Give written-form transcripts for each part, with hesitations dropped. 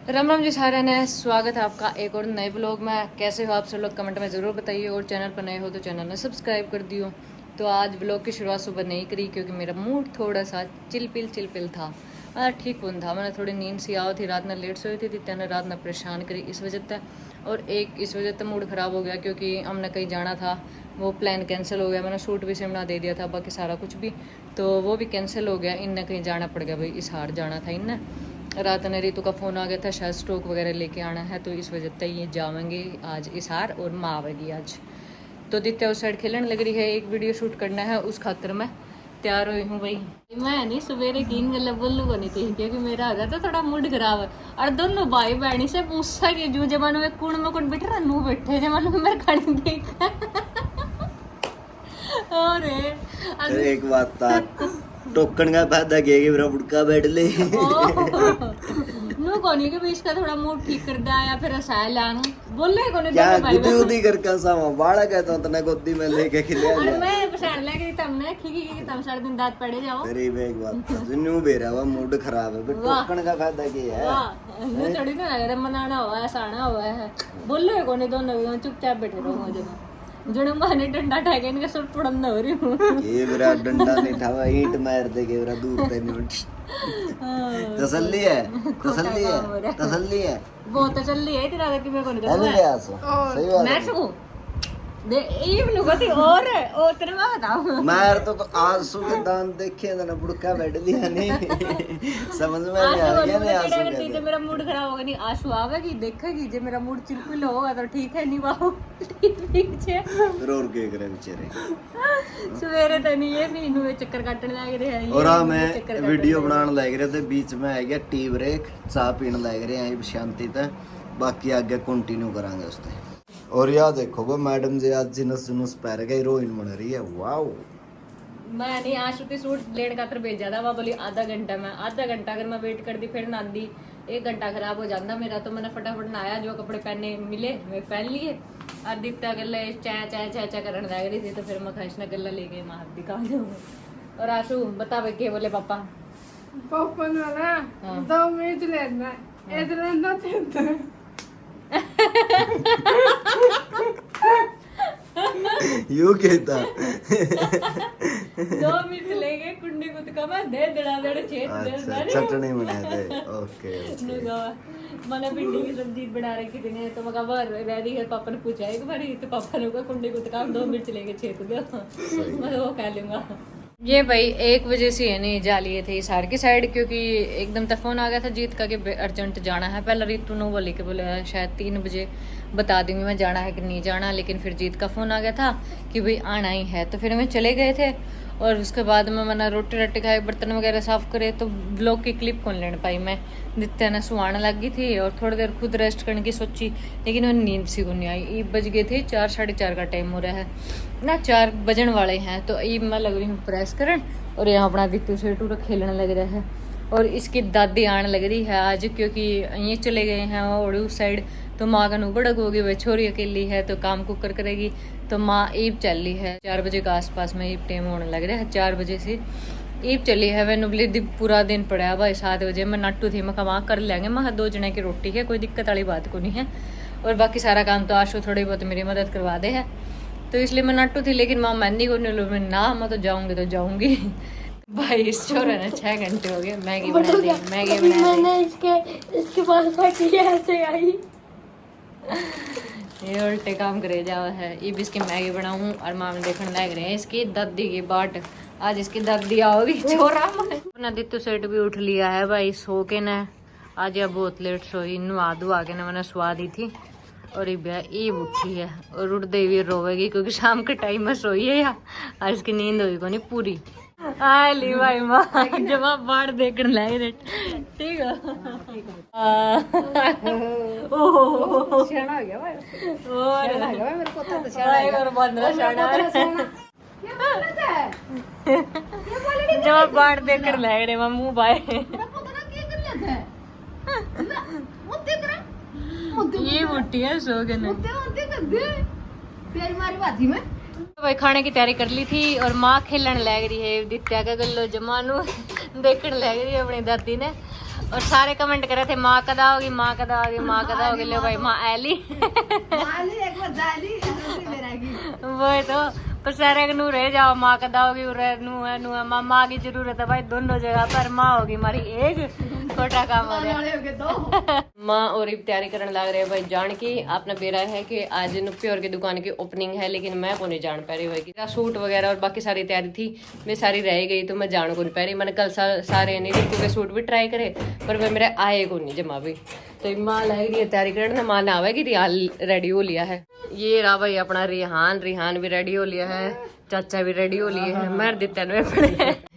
राम राम जी सारे ने स्वागत है आपका एक और नए ब्लॉग में। कैसे हो आप सब लोग कमेंट में ज़रूर बताइए, और चैनल पर नए हो तो चैनल ने सब्सक्राइब कर दियो। तो आज ब्लॉग की शुरुआत सुबह नहीं करी क्योंकि मेरा मूड थोड़ा सा चिलपिल था। ठीक कौन था, मैंने थोड़ी नींद सी आओ थी, रात में लेट सोई थी, त्याने रात में परेशान करी इस वजह से। और एक इस वजह से मूड ख़राब हो गया क्योंकि हमने कहीं जाना था, वो प्लान कैंसिल हो गया। मैंने सूट भी सिमना दे दिया था, बाकी सारा कुछ भी, तो वो भी कैंसिल हो गया। इनने कहीं जाना पड़ गया भाई, इसहार जाना था इनने। रात ने रितु का फ़ोन आ गया था, शायद स्टॉक वगैरह लेके आना है, तो इस वजह से ये जाएंगे आज इसहार, और माँ आवेगी आज। तो दित्या उस साइड खेलने लग रही है, एक वीडियो शूट करना है, उस खातर मैं तैयार हुई हूँ भाई। मैं नहीं सवेरे तीन गल बोलू को नहीं थी क्योंकि मेरा आ गया था थोड़ा मूड खराब है। और दोनों भाई बहनी से पूछा कि जो जमाने में कौन में कौन बैठे नू बैठे जमाने में मेरे खाने देख। और एक बात था, टोकन का फायदा किया कि मेरा बुड़का बैठ ले। नो कोनी के बीच का थोड़ा मूड ठीक कर दिया या फिर हंसाया लाना बोले कोनी क्या दोनों भाई गुदी उदी करके सामा बाड़ा कहता हूं तने गोदी में लेके खिले और मैं पछाड़ लिया कि तुमने की तुम सारे दिन दांत पड़े जाओ। तेरी भी एक बात था, जिन्नू बेरा हुआ मूड खराब है, फिर टोकन का फायदा क्या है? वाह नो चढ़ी तो लग रहा मनाना हुआ है, साना हुआ है, बोले कोनी दोनों भी चुपचाप बैठे रहो जब जुड़े माने डंडा ठाके इनके सुर पड़न हो रही हूं। ये मेरा डंडा नहीं था, ईंट मार दे के मेरा दूर पे नहीं। तसल्ली है, तसल्ली है, तसल्ली है, बहुत तसल्ली है तेरा कि मैं कोनी अभी ले आसो सही बात मैं है। सकूं दे ये भी गति और ओ तेरे मैं बताऊं मार तो आंसू के दांत देखे ना बुड़का बैठ लिया नहीं। समझ में नहीं आ गया नहीं आंसू करती तो मेरा मूड खराब होगा नहीं, आंसू आवेगी देखेगी जे मेरा मूड चिलपिल होगा तो ठीक है, नहीं बाबू ठीक छे फिर और के करे बेचारे। सवेरे तो नहीं है भी इनु चक्कर काटने लग रहे हैं और मैं वीडियो बनाने लग रहे थे, बीच में आ गया टी ब्रेक, चाय पीने लग रहे हैं शांति से, बाकी आगे कंटिन्यू करांगे उससे। और यार देखो वो मैडम जी आज जिनस जुनस पैर गई हीरोइन बन रही है। वाओ मैं नहीं आंसू की सूट लेने का तर भेजा था, वह बोली आधा घंटा में, आधा घंटा अगर मैं वेट करती फिर ना आंदी 1 घंटा खराब हो जाता मेरा। तो मैंने फटाफट नहाया, जो कपड़े पहने मिले मैं पहन लिए। और दिखता गले चाय चाय चाय चाय करने लग रही थी, तो फिर मैं खैसना गला ले गई माँ दी कहाँ जाऊँ। और आंसू बता भाई क्या बोले पापा? पापा ना 2 मिनट लेना इतना ना देता। यू कहता 2 मिनट लेके कुंडी कुतका में दे दड़ा दड़ छेद अच्छा चटनी बनाए थे। ओके मैंने भिंडी की सब्जी बना रखी थी, तो मैं बाहर रह दी है, पापा ने पूछा एक बार, तो पापा ने कहा कुंडी कुतका 2 मिनट लेके छेद दो, मैं वो कह लूंगा। ये भाई 1 बजे से है नहीं जा लिए थे इसार की साइड, क्योंकि एकदम तक फोन आ गया था जीत का कि अर्जेंट जाना है। पहले रितु ने बोली कि बोले शायद 3 बजे बता दूंगी मैं जाना है कि नहीं जाना, लेकिन फिर जीत का फ़ोन आ गया था कि भाई आना ही है, तो फिर हमें चले गए थे। और उसके बाद में मैंने रोटी रट्टी खाए, बर्तन वगैरह साफ़ करे, तो ब्लॉग की क्लिप कौन लेने पाई मैं। नित्या ने सुहाने लग गई थी और थोड़ी देर खुद रेस्ट करने की सोची, लेकिन मैंने नींद सी को नहीं आई। ईब बज गए थे 4 साढ़े 4 का टाइम हो रहा है ना, 4 बजन वाले हैं। तो ईब मैं लग रही हूँ प्रेस करन, और यहाँ अपना दित्तू से टूरा खेलने लग रहा है। और इसकी दादी आने लग रही है आज, क्योंकि ये चले गए हैं और उस साइड, तो माँ का नू बड़क होगी, वह छोरी अकेली है तो काम कुकर करेगी। तो माँ ईब चल रही है 4 बजे के आसपास में, ईब टाइम होने लग रहा है 4 बजे से ईब चली है। वह नुबली पूरा दिन पड़ा है भाई, 7 बजे मैं नाटू थी, मैं वहाँ कर लेंगे, मैं 2 जने की रोटी है, कोई दिक्कत वाली बात को नहीं है। और बाकी सारा काम तो आशु थोड़ी बहुत मेरी मदद करवा दे है, तो इसलिए मैं नाटू थी। लेकिन माँ मैंने को नहीं ना, मैं तो जाऊँगी तो जाऊँगी। भाई इस छोरे ने 6 घंटे हो गए मैगी बना दी, मैगी बना दी। मैंने इसके पास बैठी ऐसे आई, ये उल्टे काम करे जावा है। ये भी इसकी मैगी बनाऊं और माम देखने लग रहे हैं इसकी दादी की बाट। आज इसकी दादी आओगी छोरा। अपना दित्तू सेट भी उठ लिया है भाई सो के न, आज यह बहुत लेट सोई, नुआ धुआ के न मैंने सुहा दी थी। और ये उठी है और उठते हुए रोवेगी क्योंकि शाम के टाइम में सोई है या आज इसकी नींद हुई को नहीं पूरी। ली भाई माँ जब बाढ़ देखने लगे रे, ठीक है। ओह शाना हो गया भाई, और शाना हो गया भाई, मेरे पोता तो शाना भाई और बंदरा शाना ये बोल रहा है, ये बोल रही जब बाढ़ देखने लगे रे मम्मू भाई। मेरा पोता ना क्या कर लेता है, वो देख रहा ये बुट्टी है सो के न। मुद्दे कर दे प्यारी मारी बाजी में। तो भाई खाने की तैयारी कर ली थी और माँ खेलने लग रही है, दित्या का गल्लो जमानू देखने लग रही है अपनी दादी ने। और सारे कमेंट कर रहे थे माँ कदा होगी, माँ कदा होगी, माँ कदा होगी। लो भाई माँ ऐली एक बार जाली वही तो पर सारे नू रह जाओ, माँ कदा होगी नू है माँ की जरूरत है भाई दोनों जगह पर। माँ होगी हमारी एक, छोटा काम हो गया। माँ और भी तैयारी करने लग रहे हैं भाई जान की। आपने बेरा है कि आज प्योर की दुकान की ओपनिंग है, लेकिन मैं को नहीं जान पा रही भाई। सूट वगैरह और बाकी सारी तैयारी थी, मैं सारी रह गई तो मैं जान को नहीं पा रही। मैंने कल सारे नहीं रिंकू के सूट भी ट्राई करे पर वे मेरे आए को नहीं जमा भी। तो माँ लग रही है तैयारी करने, माँ ने आवेगी रिहान रेडी हो लिया है। ये रहा भाई अपना रिहान भी रेडी हो लिया है, चाचा भी रेडी हो लिए है, मैं दित्या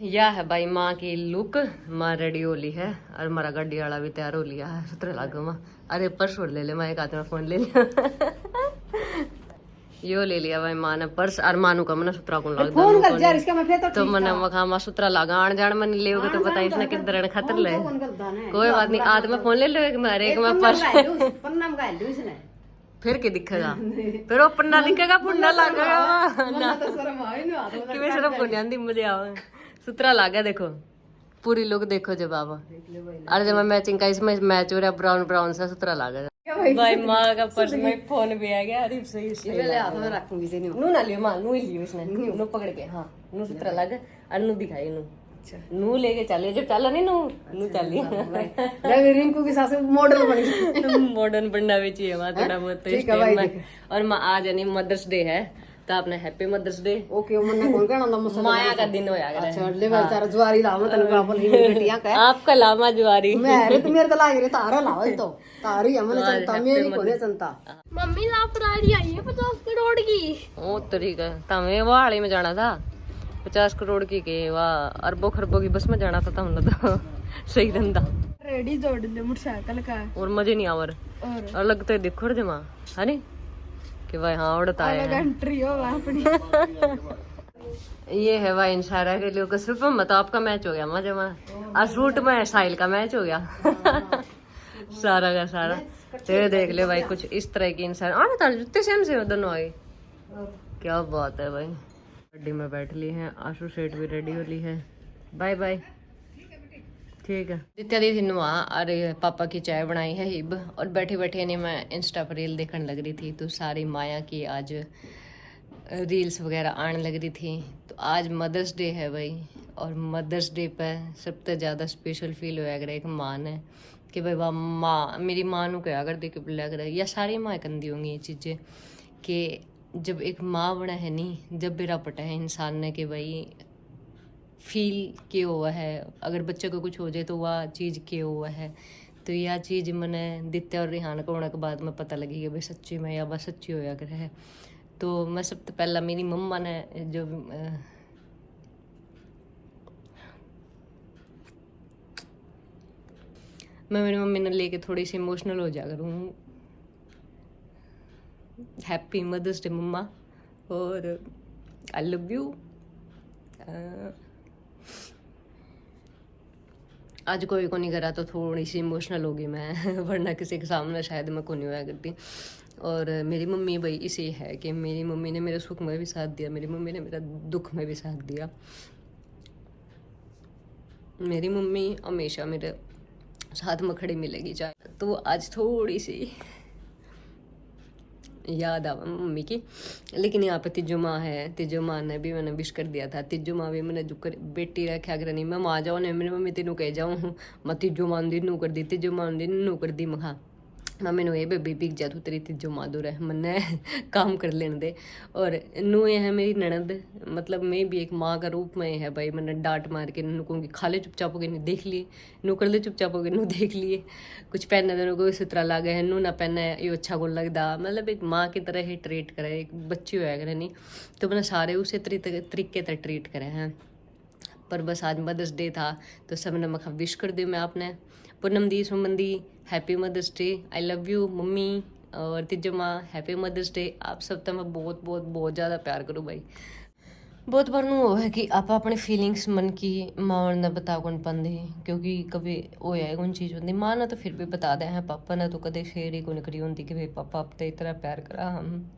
यह है भाई माँ की लुक। माँ रेडी हो ली है और हमारा गाड़ी वाला भी तैयार हो लिया है। सुतर लागो माँ, अरे पर्स ले ले, मैं एक हाथ में फोन ले लिया यो ले लिया भाई माँ ने पर्स। और मानू का मैंने सुतरा कौन लग तो मैंने मखा माँ सुतरा लगा आन जान मन ले तो पता इसने किधर खतर ले। कोई बात नहीं, हाथ में फोन ले लो, एक में पर्स फिर के दिखेगा, फिर वो पन्ना दिखेगा, पुन्ना लगेगा कि सिर्फ पुण्या दी मुझे आओ सुतरा लागा। देखो पूरी लुक देखो जब आप, और जब मैं मैचिंग का इसमें मैच हो रहा ब्राउन ब्राउन सा सुतरा लागा भाई। माँ का पर्स में फोन भी आ गया, अरे सही नू ना लियो माँ, नू ही लियो इसने, नू पकड़ के हाँ नू सुतरा लागा और नू दिखाई नू नू लेके चले जब चलो नहीं नू चली रिंकू की सास मॉडल बनी मॉडर्न बनना भी चाहिए वहाँ थोड़ा बहुत। और माँ आज यानी मदर्स डे है तो आपने हैप्पी मदर्स डे। ओके मन कौन कहना माया का दिन होया करे। अच्छा ले बेचारा जुआरी लावा तने पापन की बेटियां का आपका लामा जुआरी मैं तो मेरे तो लाग रे तारा लावा तो तारी हमने चंता मेरी कोने चंता। मम्मी ला फरारी आई है 50 करोड़ की। ओ तरीका तमें वाली में जाना था 50 करोड़ की के वाह अरबों खरबों की बस में जाना था हमने तो सही धंधा रेडी जोड़ ले मोटरसाइकिल का और मजे नहीं आवर और लगता है देखो जमा है नी कि भाई हाँ उड़ता है एंट्री हो अपनी। ये है भाई इंशारा के लिए सिर्फ मत आपका मैच हो गया मजे में और सूट में साहिल का मैच हो गया सारा का सारा। तेरे देख ले भाई कुछ इस तरह की इंसान आ बता जुत्ते सेम से दोनों आए, क्या बात है भाई। गड्डी में बैठ ली है, आशु सेठ भी रेडी हो ली है, बाय बाय ठीक है। नित्या दीदी नुआ अरे पापा की चाय बनाई है हिब और बैठे बैठे नहीं मैं इंस्टा पर रील देखने लग रही थी तो सारी माया की आज रील्स वगैरह आने लग रही थी। तो आज मदर्स डे है भाई और मदर्स डे पर सबसे ज़्यादा स्पेशल फील होया करे एक माँ ने कि भाई वाह माँ मेरी माँ को क्या कर दे के लग रहा है या सारी माँ कंदी होंगी ये चीज़ें कि जब एक माँ बना है नहीं जब बेरा पटा है इंसान ने कि भाई फील के हुआ है अगर बच्चे को कुछ हो जाए तो वह चीज़ के हुआ है। तो यह चीज़ मैंने दित्या और रिहान को होने के बाद में पता लगी कि भाई सच्ची में या बस सच्ची होया कर है। तो मैं सबसे पहला मेरी मम्मा ने जो मैं मेरी मम्मी ने लेके थोड़ी सी इमोशनल हो जा करूँ। हैप्पी मदर्स डे मम्मा और आई लव यू। आज कोई को नहीं करा तो थोड़ी सी इमोशनल होगी मैं वरना किसी के सामने शायद मैं को नहीं होया करती। और मेरी मम्मी भाई इसी है कि मेरी मम्मी ने मेरे सुख में भी साथ दिया, मेरी मम्मी ने मेरा दुख में भी साथ दिया। मेरी मम्मी हमेशा मेरे साथ में खड़ी मिलेगी चाहे। तो आज थोड़ी सी याद आवा मम्मी की। लेकिन यहाँ पे तिजो माँ है, तिजो माँ ने भी मैंने विश कर दिया था। तिजो माँ भी मैंने जो कर बेटी रखा कर नहीं मैं माँ जाऊँ नहीं मेरी मम्मी तेनू कह जाऊँ मैं तिजो माँ दी नू कर दी तिजो माँ दी नू कर दी मखा मम्मी ने ये बेबी बिक जा तू तेरी तिजो माधुर है मन्ने काम कर लेने दे। और नू ये है मेरी ननद मतलब मैं भी एक माँ का रूप में है भाई। मैंने डांट मार के नू कहूँगी खा ले चुपचाप हो गए नहीं देख लिए नू कर ले चुपचाप हो गए नू देख लिए कुछ पहनने देने को सुतरा लागे है नू ना पहने ये अच्छा को लगता मतलब एक माँ की तरह ही ट्रीट करे एक बच्ची होया करे नहीं। तो मैंने सारे उसे तरीके तरह ट्रीट करे हैं। पर बस आज मदर्स डे था तो सबने मखा विश कर दी मैं आपने पूनम दी सुमन दी happy mother's day I love you mummy और तिजो माँ हैप्पी मदर्स डे। आप सब तो मैं बहुत बहुत बहुत ज़्यादा प्यार करूँ भाई। बहुत बार वो है कि आप अपने फीलिंग्स मन की माँ ने बता कौन पाते क्योंकि कभी होया है कौन चीज़ होती माँ ने तो फिर भी बता दें हैं पापा ने तो कदे शेयर ही कौन करी होती कि भाई पापा आप तो इतना प्यार करा हम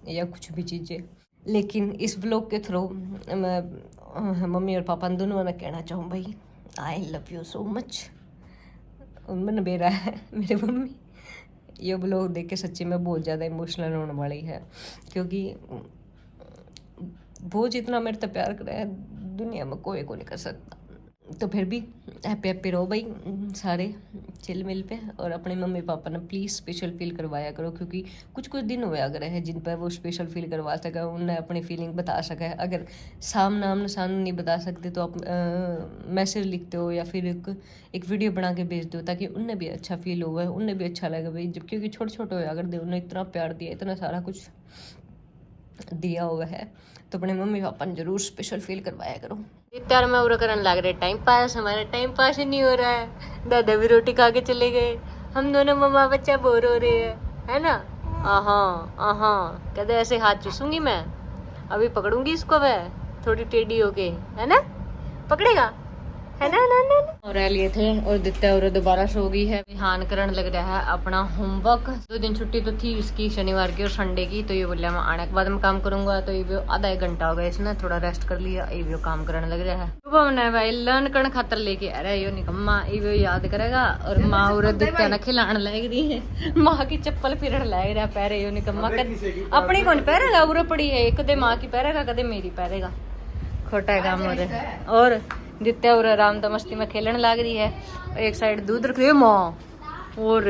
या कुछ भी चीज़ें। लेकिन इस ब्लॉग के थ्रू मैं मम्मी और पापा दोनों ने कहना चाहूँ भाई आई लव यू सो मच। मन बेरा है मेरी मम्मी। ये ब्लॉग देख के सच्ची में बहुत ज़्यादा इमोशनल होने वाली है, क्योंकि वो जितना मेरे से प्यार करे है दुनिया में कोई को नहीं कर सकता। तो फिर भी हैप्पी हैप्पी रहो भाई सारे चिल मिल पे, और अपने मम्मी पापा ने प्लीज़ स्पेशल फील करवाया करो, क्योंकि कुछ कुछ दिन हुए अगर है जिन पर वो स्पेशल फील करवा सके, उन्हें अपनी फीलिंग बता सके। अगर आमने सामने नहीं बता सकते तो आप मैसेज लिखते हो या फिर एक वीडियो बना के भेज दो, ताकि उन्हें भी अच्छा फील हुआ, उन्हें भी अच्छा लगे भाई। जब क्योंकि छोटे छोटे हुए अगर उन्हें इतना प्यार दिया, इतना सारा कुछ दिया हुआ है, तो अपने मम्मी पापा ने जरूर स्पेशल फील करवाया करो। इतना में उरा करने लग रहे टाइम पास, हमारा टाइम पास ही नहीं हो रहा है। दादा भी रोटी खा के चले गए, हम दोनों मम्मा बच्चा बोर हो रहे हैं, है ना। कहते ऐसे हाथ चूसूंगी मैं, अभी पकड़ूंगी इसको मैं थोड़ी टेढ़ी होके, है ना, पकड़ेगा, है ना ना ना, ना। और लिए थे और दित्ता और दोबारा सो गई है। हान करण लग रहा है अपना होमवर्क। 2 दिन छुट्टी तो थी इसकी, शनिवार की और संडे की, तो ये बोलिया मैं आने के बाद में काम करूंगा। तो ये भी आधा 1 घंटा हो गया इसने थोड़ा रेस्ट कर लिया, ये भी काम करने लग रहा है। सुबह मैंने भाई लर्न करने खातर लेके आ रहा है, यो निकम्मा ये भी याद करेगा। और माँ और दित्ता ने खिलाने लग रही है, माँ की चप्पल फिरन लग रहा पैरे, यो निकम्मा अपनी कौन पैरेगा, उरे पड़ी है, कदे माँ की पैरेगा कदे मेरी पैरेगा, खोटा काम हो रहा है। और दित्या और आराम तो मस्ती में खेलने लग रही है। एक साइड दूध रख माँ, और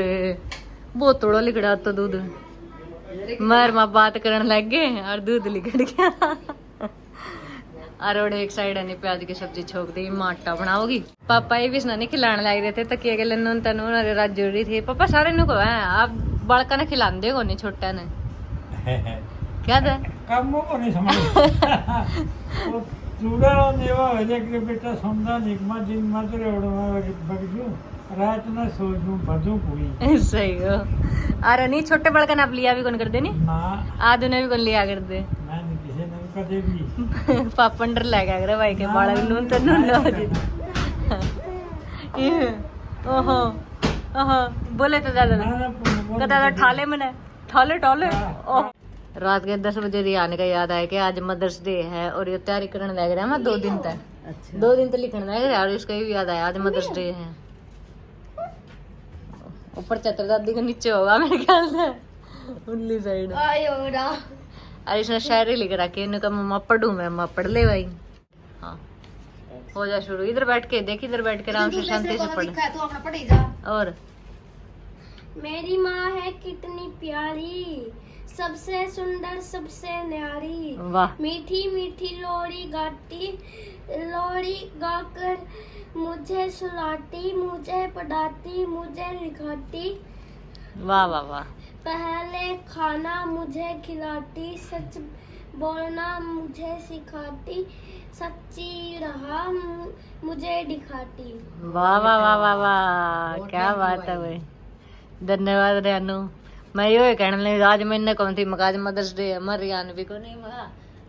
बहुत थोड़ा लिगड़ा तो दूध मर माँ बात करने लग गए और दूध लिगड़ गया। और एक साइड है प्याज की सब्जी छोक दी, माँ आटा बनाओगी। पापा ये भी नहीं खिलाने लग रहे थे, तकिए के लन्नू तनु रात जोड़ी थी। पापा सारे नु को है आप बड़का ने खिलाते को नहीं, छोटा ने क्या था कामों को नहीं समझ चूड़ा नेवा वजह के बेटा समझा निकमा दिन मात्र बगजू रात में सोचूं बजू कोई सही हो। अरे नहीं छोटे बड़का ना लिया भी कौन कर दे नहीं ना आदू ने भी कौन लिया कर दे मैं नहीं किसी ने कदे भी पापा डर लगा करे भाई के बाड़ा नून तो नून लो जी। ओहो ओहो बोले तो दादा ठाले मने ठाले ठाले। रात के 10 बजे दी आने का याद आया कि आज मदर्स डे है, और ये तैयारी करने लग रहा है। मैं 2 दिन तक 2 दिन तक लिखने लग रहा है, और इसका भी याद आया आज मदर्स डे है। ऊपर चतर दादी के नीचे होगा मेरे ख्याल से उल्ली साइड। और इसने शायरी लिख रखी है, इनका मम्मा पढ़ू मैं पढ़ ले भाई। हाँ हो जा शुरू, इधर बैठ के देख, इधर बैठ के आराम से शांति से पढ़। और मेरी माँ है कितनी प्यारी, सबसे सुंदर सबसे न्यारी, वाह मीठी मीठी लोरी गाती, लोरी गाकर मुझे सुलाती, मुझे पढ़ाती, मुझे लिखाती, वाह वाह वाह। पहले खाना मुझे खिलाती, सच बोलना मुझे सिखाती, सच्ची रहा मुझे दिखाती। वाह वाह वाह वाह वाह, क्या बात है भाई, धन्यवाद रेनू। मैं यो कहने लगी आज मैंने कौन थी मकाज मदर्स डे मर रियान भी को नहीं मगा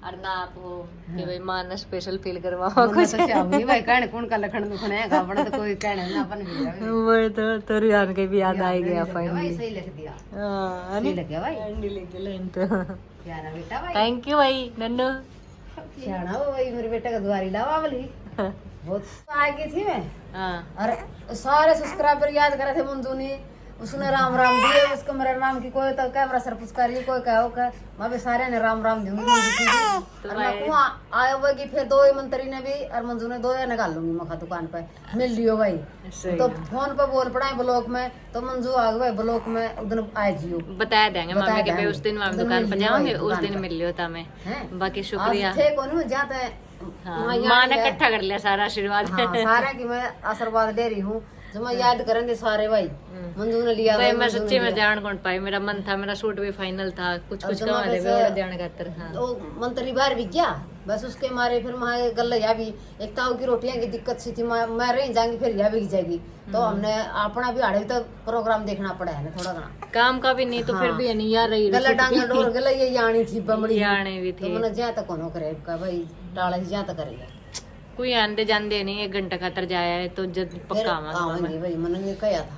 और ना आप हो कि भाई मां ने स्पेशल फील करवाओ कुछ भाई कहने कौन का लखन दुखन है का बड़ा तो कोई कहने ना अपन भी वो तो रियान के भी याद आई गया फाइनली। सही लिख दिया हां सही लिख गया भाई एंडी लिख के लाइन तो प्यारा बेटा भाई थैंक यू भाई नन्नू सियाना हो भाई मेरे बेटा का दुआरी लावा वाली बहुत आगे थी मैं। हां अरे सारे सब्सक्राइबर याद करे थे मंजू ने, उसने राम राम दिए, उसको मेरा नाम की कोई तो कैमरा सर पुस्कारी कोई कहो का मैं भी सारे ने राम राम दूंगी और मैं कुआ आया होगी। फिर 2 मंत्री ने भी और मंजू ने 2 निकाल लूंगी मखा दुकान पे मिल लियो भाई। तो फोन पे बोल पड़ा है ब्लॉक में, तो मंजू आ गए ब्लॉक में उधर आए जियो बता देंगे मम्मी के भाई उस दिन वहां दुकान पर जाओगे उस दिन मिल लियो ता मैं। बाकी शुक्रिया थे कौन जाते हैं मां ने इकट्ठा कर लिया सारा आशीर्वाद सारा की मैं आशीर्वाद दे रही हूँ जो मैं याद करेंगे सारे भाई। मंजू ने लिया भाई मैं सच्ची में जान कौन पाई, मेरा मन था, मेरा सूट भी फाइनल था, कुछ कमा दे बड़ा जान खातर। हां तो मंत्री बाहर भी गया बस उसके मारे फिर मैं गल या भी एक ताऊ की रोटियां की दिक्कत सी थी, मैं रह जाएंगी फिर या भी जाएगी, तो हमने अपना भी आड़े तो प्रोग्राम देखना पड़ा है ना थोड़ा घना काम का भी नहीं तो फिर भी नहीं यार रही गला डांगा डोर गला ये यानी थी बमड़ी याने भी थी, तो मैंने ज्यादा कोनो करे का भाई टाला ही ज्यादा करेगा कोई आंदे जांदे नहीं 1 घंटा खातर जाया है तो जब पक्का आवांगे भाई मैंने ये कहा था।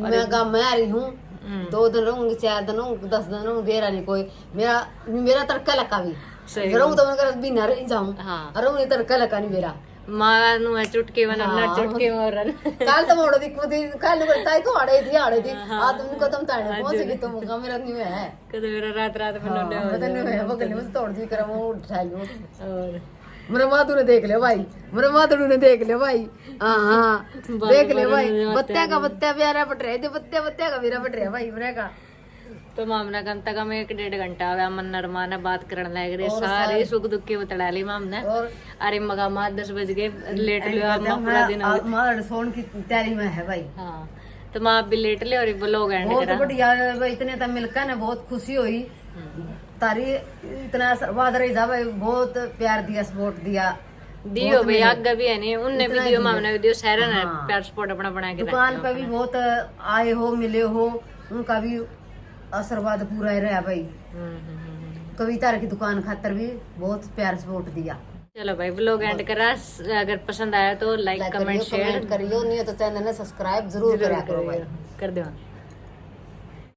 मैं गांव में आ रही हूँ 2 दिन रहूंगी 4 दिन रहूंगी 10 दिन रहूंगी, बेरा नहीं कोई मेरा तड़का लगा भी रहूं तो मैं भी ना रह जाऊं और तड़का लगा नहीं मेरा मां नु है चुटके में नन्ना चुटके में रन काल तो मोड़ दिक्कत थी काल करता है तो आड़े थी आ तुमको तुम ताने पहुंच गई तुम का मेरा नहीं है कदे मेरा रात में नन्ने पता नहीं है बगल में तोड़ दी कर वो उठा लो और मेरे मातू ने देख लिया भाई मेरे मातू ने देख लिया भाई हाँ देख ले भाई बत्तिया का बत्तिया प्यारा पट रहे थे बत्तिया का मेरा पट रहा भाई मेरे का तो मामना कम तक हम 1-1.5 घंटा हो गया मन नरमा ने बात करने लग रहे सारे सुख दुख के बतला ली माम ने और अरे मगा माँ 10 बज गए लेट लियो अम्मा पूरा दिन हो गया। मार सोन की तैयारी में है भाई हाँ तो माँ भी लेट ले और ब्लॉग एंड बहुत करा बढ़िया भाई इतने तब मिलकर ना बहुत खुशी हुई तारी इतना आशीर्वाद रही जा भाई बहुत प्यार दिया सपोर्ट दिया दियो भाई आगे भी है नहीं उनने भी दियो मामने भी दियो सारे ने प्यार सपोर्ट अपना बना के दुकान पे भी बहुत आए हो मिले हो उनका भी आशीर्वाद पूरा ही रहा भाई कविता की दुकान खातर भी बहुत प्यार सपोर्ट दिया चलो भाई ब्लॉग एंड करा अगर पसंद आया तो लाइक कमेंट शेयर करियो नहीं तो चैनल ने सब्सक्राइब जरूर करा करो भाई कर दो।